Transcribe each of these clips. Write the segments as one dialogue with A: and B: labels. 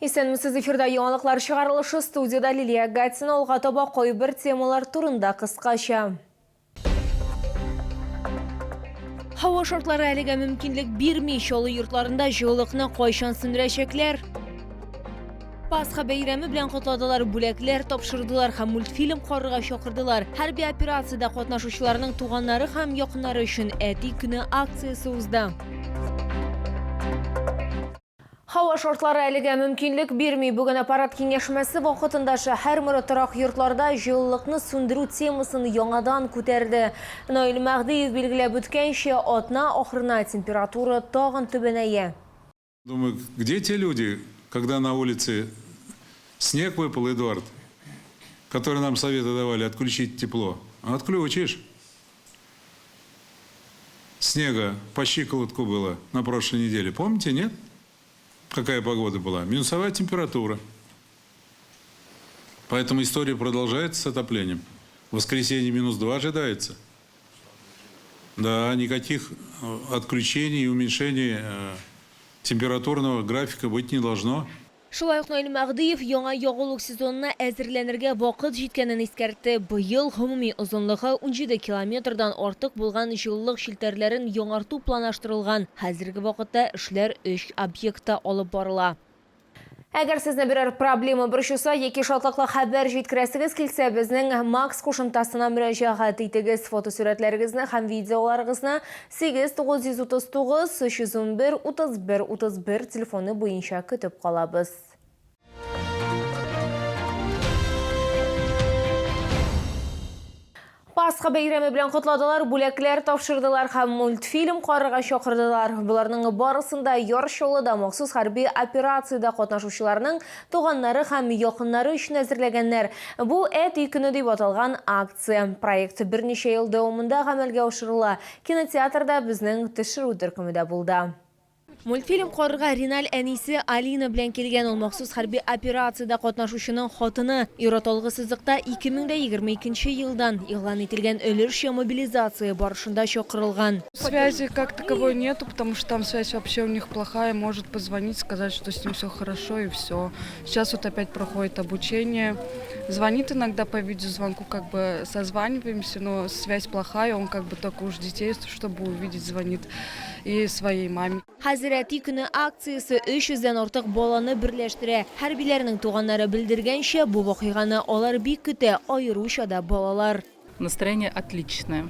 A: Исәнмесез, эфирда яңалыклар чыгарылышы, студияда Лилия Гатина, алга таба кайбер темалар турында кыскача. Hava şartları әлегә мөмкинлек бирми, шолы йортларында җылылыкны кайчан сүндерәчәкләр? Пасха бәйрәме белән котладылар, бүләкләр тапшырдылар һәм мультфильм карарга чакырдылар. Хәрби операциядә катнашучыларның туганнары һәм якыннары өчен әти көне акциясе узды. Hava şartları әлегә мөмкинлек бирми. Бүген аппарат киңәшмәсе вакытында шәһәр мэры торак йортларда җылылыкны сүндерү темасын яңадан күтәрде. Наил Мәгъдиев билгеләп үткәнчә, атна ахырына температура тагын түбәнәя.
B: Думаю, где те люди, когда на улице снег выпал, Эдуард, которые нам советы давали отключить тепло? Отключишь. Снега по щиколотку было на прошлой неделе. Помните, нет? Какая погода была? Минусовая температура. Поэтому история продолжается с отоплением. В воскресенье -2 ожидается. Да, никаких отключений и уменьшений температурного графика быть не должно.
A: Шулай ук Наил Мәгъдиев яңа ягулык сезонына әзерләнергә вакыт җиткәнен искәртте. Быел гомуми озынлыгы 17 километрдан артык булган җылылык шелтәрләрен яңарту планлаштырылган. Хәзерге вакытта эшләр 3 объектта алып барыла. Әгәр сезне берәр проблема борчыса, яки шатлыклы хәбәр җиткерәсегез килсә, безнең Макс кушымтасына мөрәҗәгать итегез. Фотосурәтләрегезне һәм видеоларыгызны 8939 311 31 31 телефоны буенча көтеп калабыз. Пасха бәйрәме белән котладылар, бүләкләр тапшырдылар һәм мультфильм карарга чакырдылар. Буларның барысында Яршолыда махсус хәрби операциядә катнашучыларның туганнары һәм якыннары өчен әзерләгәннәр. Бу әти көне дип аталган акция. Проект берничә ел дәвамында гамәлгә ашырыла. Кинотеатрда безнең төшерү төркемендә булды. Мультфильм карарга Риналь әнисе Алина белән килгән. Ул махсус хәрби операциядә катнашучының хатыны. Ироталгы сызыкта 2022 елдан игълан ителгән өлешчә мобилизация барышында чакырылган.
C: Связи как таковой нету, потому что там связь вообще у них плохая. Может позвонить, сказать, что с ним все хорошо и все. Сейчас вот опять проходит обучение. Звонит иногда по видеозвонку, как бы созваниваемся, но связь плохая. Он как бы только уж детей, чтобы увидеть, звонит и своей маме.
A: Әти көне акциясы 300-дән артык баланы берләштерә. Хәрбиләрнең туганнары белдергәнчә, бу вакыйганы алар бик көтә, аеруча да балалар.
D: Настроение отличное.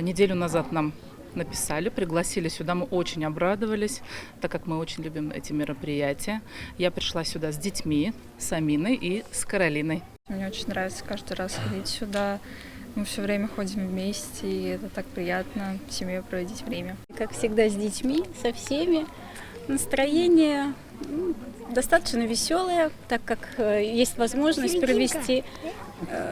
D: Неделю назад нам написали, пригласили сюда, мы очень обрадовались, так как мы очень любим эти мероприятия. Я пришла сюда с детьми, с Аминой и с Каролиной.
E: Мне очень нравится каждый раз ходить сюда. Мы все время ходим вместе, и это так приятно с семьей проводить время.
F: Как всегда с детьми, со всеми. Настроение достаточно веселое, так как есть возможность провести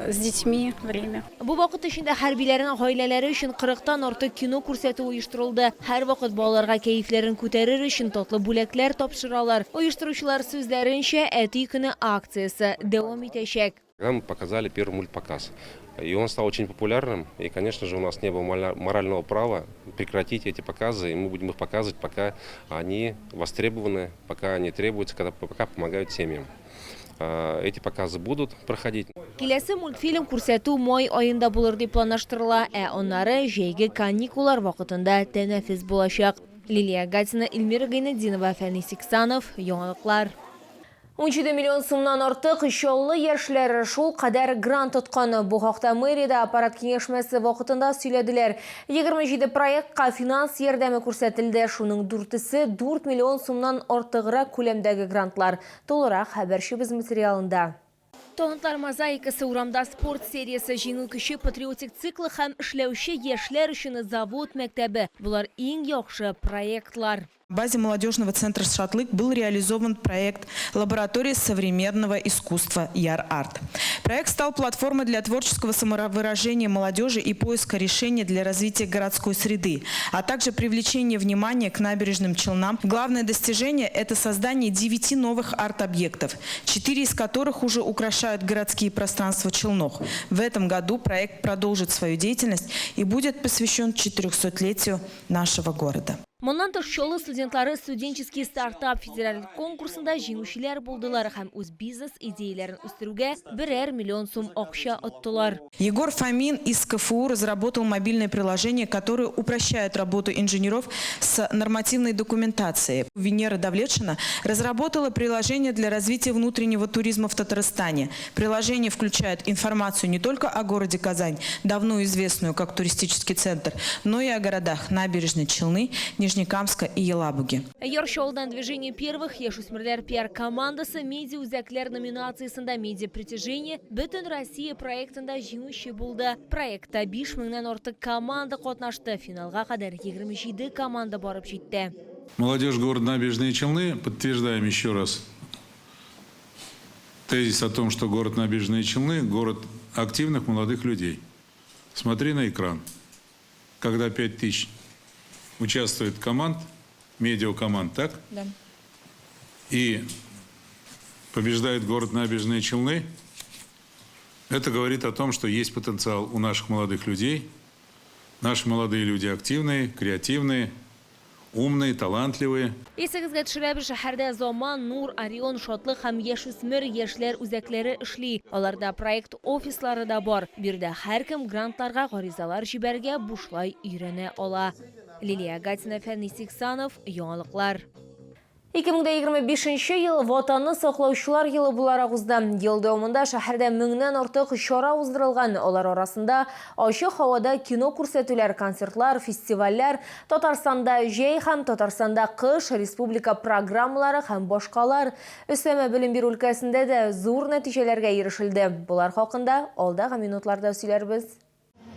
F: с детьми время.
A: Бу вакыт эчендә хәрбиләрнең гаиләләре өчен 40-тан артык кино күрсәтү оештырылды. Һәр вакыт балаларга кәефләрен күтәрер өчен татлы бүләкләр тапшыралар. Оештыручылар сүзләренчә, әти көне акциясе дәвам итәчәк.
G: Мы показали первый мультпоказ. И он стал очень популярным. И, конечно же, у нас не было морального права прекратить эти показы. И мы будем их показывать, пока они востребованы, пока они требуются, пока помогают семьям. Эти показы будут проходить.
A: Киләсе мультфильм күрсәтү май айында булыр дип планлаштырыла, аннары җәйге каникуллар вакытында тәнәфес булачак. Лилия Гатина, Эльмира Гайнетдинова, Фәнис Иксанов, яңалыклар. 17 миллион сумнан артык чаллы яшьләр шул кадәр грант тоткан. Бу хакта мэриядә аппарат киңәшмәсе вакытында сөйләделәр. 27 проектка финанс ярдәме күрсәтелде. Шуның 4 миллион сумнан артыграк күләмдәге грантлар. Толырак хәбәрчебез материалында. Талантлар мозаикасы, урамда спорт сериясы, җиңү көче, патриотик циклы һәм эшләүче яшьләр өчен завод мәктәбе. Булар иң яхшы проектлар.
H: В базе молодежного центра «Шатлык» был реализован проект «Лаборатория современного искусства Яр-Арт». Проект стал платформой для творческого самовыражения молодежи и поиска решений для развития городской среды, а также привлечения внимания к набережным Челнам. Главное достижение – это создание 9 новых арт-объектов, 4 из которых уже украшают городские пространства Челнов. В этом году проект продолжит свою деятельность и будет посвящен 400-летию нашего города.
A: Моннан тыш шолы студентлары студенческий стартап федераль конкурсында жеңүүчүлөр болдылар һәм үз бизнес идеяларын үстүрүүгө 1,5 миллион сум акча оттылар.
H: Егор Фомин из КФУ разработал мобильное приложение, которое упрощает работу инженеров с нормативной документацией. Венера Давлетшина разработала приложение для развития внутреннего туризма в Татарстане. Приложение включает информацию не только о городе Казань, давно известную как туристический центр, но и о городах Набережной Челны, Нижнекамска и Елабуги.
A: Яршолдан движение первых яшусмерлер пиар-командасы медиа үзәкләр номинациясында медиа притяжение Бүтін Россия проектында жеңүүчү булды. Проектта 5 меңнән артык команда катнашты. Финалга кадәр 27 команда барып җитте.
B: Молодежь города Набережные Челны, подтверждаем еще раз тезис о том, что город Набережные Челны – город активных молодых людей. Смотри на экран. Когда 5000 участвует команд, медиакоманд, так?
A: Да.
B: И побеждает город Набережные Челны, это говорит о том, что есть потенциал у наших молодых людей. Наши молодые люди активные, креативные, умные, талантливые.
A: Есегезгә төшерәбез, шәһәрдә Заман, Нур, Орион, Шатлык һәм яшүсмер яшьләр үзәкләре эшли. Аларда проект офислары да бар. Бирдә һәркем грантларга гаризалар җибәргә бушлай өйрәнә ала. Лилия Гатина, Фәнис Иксанов, яңалыклар. 2025 ел ватанны саклаучылар елы буларак узды. Ел дәвамында шәһәрдә 1000нән артык чара уздырылган. Алар арасында ачык һавада кино күрсәтүләр, концертлар, фестивальләр, Татарстанда җәй һәм Татарстанда кыш республика программалары һәм башкалар. Өстәмә белем бирү өлкәсендә дә зур нәтиҗәләргә ирешелде. Булар хакында алдагы минутларда сөйләрбез.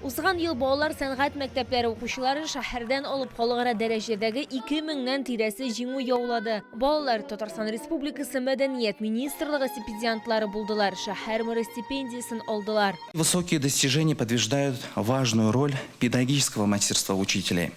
A: Узган ел балалар сәнгать мәктәпләре укучылары шәһәрдән алып халыкара дәрәҗәдәге 2000нән тирәсе җиңү яулады. Балалар Татарстан Республикасы Мәдәният министрлыгы стипендиантлары булдылар, шәһәр мэры стипендиясын алдылар.
I: Высокие достижения подтверждают важную роль педагогического мастерства учителей.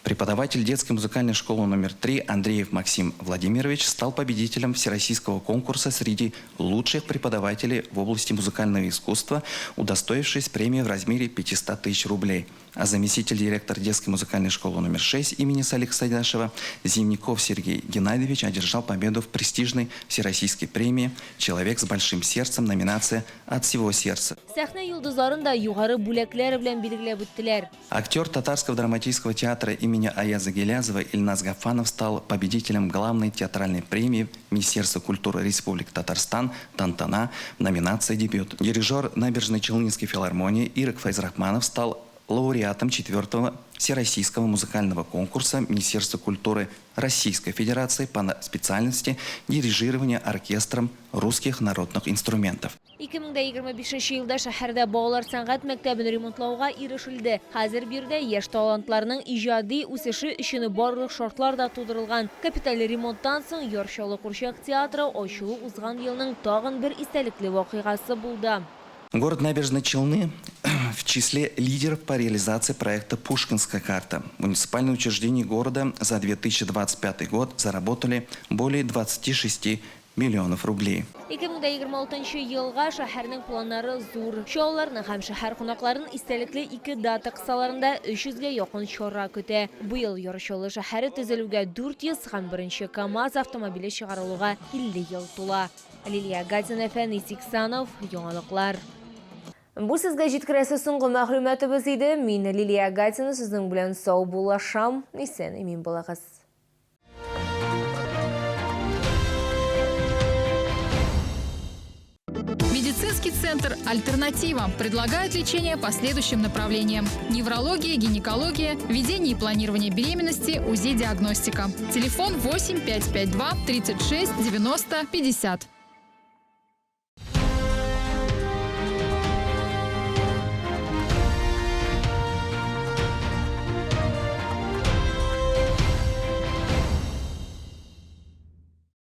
I: Преподаватель детской музыкальной школы номер 3 Андреев Максим Владимирович стал победителем всероссийского конкурса среди лучших преподавателей в области музыкального искусства, удостоившись премии в размере 500 тысяч рублей. А заместитель директора детской музыкальной школы номер 6 имени Салиха Сайдашева Зимников Сергей Геннадьевич одержал победу в престижной всероссийской премии «Человек с большим сердцем», номинация «От всего сердца».
A: Сәхнә йолдызларын да югары бүләкләр белән билгеләп үттеләр.
I: Актер Татарского драматического театра имени Аяза Гелязова Ильназ Гафанов стал победителем главной театральной премии Министерства культуры Республики Татарстан «Тантана» в номинации «Дебют». Дирижер Набережно-Челнинской филармонии Ирак Файзрахманов стал лауреатом 4-го Всероссийского музыкального конкурса Министерства культуры Российской Федерации по специальности дирижирования оркестром русских народных инструментов.
A: 2025 елда шәһәрдә балалар сәнгать мәктәбен ремонтлауга ирешелде. Хәзер бирдә яшь талантларның иҗади үсеше өчен барлык шартлар да тудырылган. Капиталь ремонттан соң Яршалы Курчак театры ачылу узган елның тагын бер истәлекле вакыйгасы булды.
I: Город Набережной Челны в числе лидеров по реализации проекта «Пушкинская карта». Муниципальные учреждения города за 2025 год заработали более 26 миллионов рублей.
A: 2026 елга шәһәрнең планнары зур. Шоуларны һәм шәһәр кунакларын истәлекле 2 дата кысаларында 300-гә якын чара көтә. Бу ел Яршалы шәһәре төзелүгә 400 һәм беренче КАМАЗ автомобиле чыгарылуга 50 ел тула. Лилия Гатина, Фәнис Иксанов, яңалыклар. Бу сезгә җиткерәсе соңгы мәгълүматыбыз иде. Мин Лилия Гатина сезнең белән сау булашам. Исән имин булыгыз.
J: Медицинский центр «Альтернатива» предлагает лечение по следующим направлениям: неврология, гинекология, ведение и планирование беременности, УЗИ-диагностика. Телефон 8 552 36 90 50.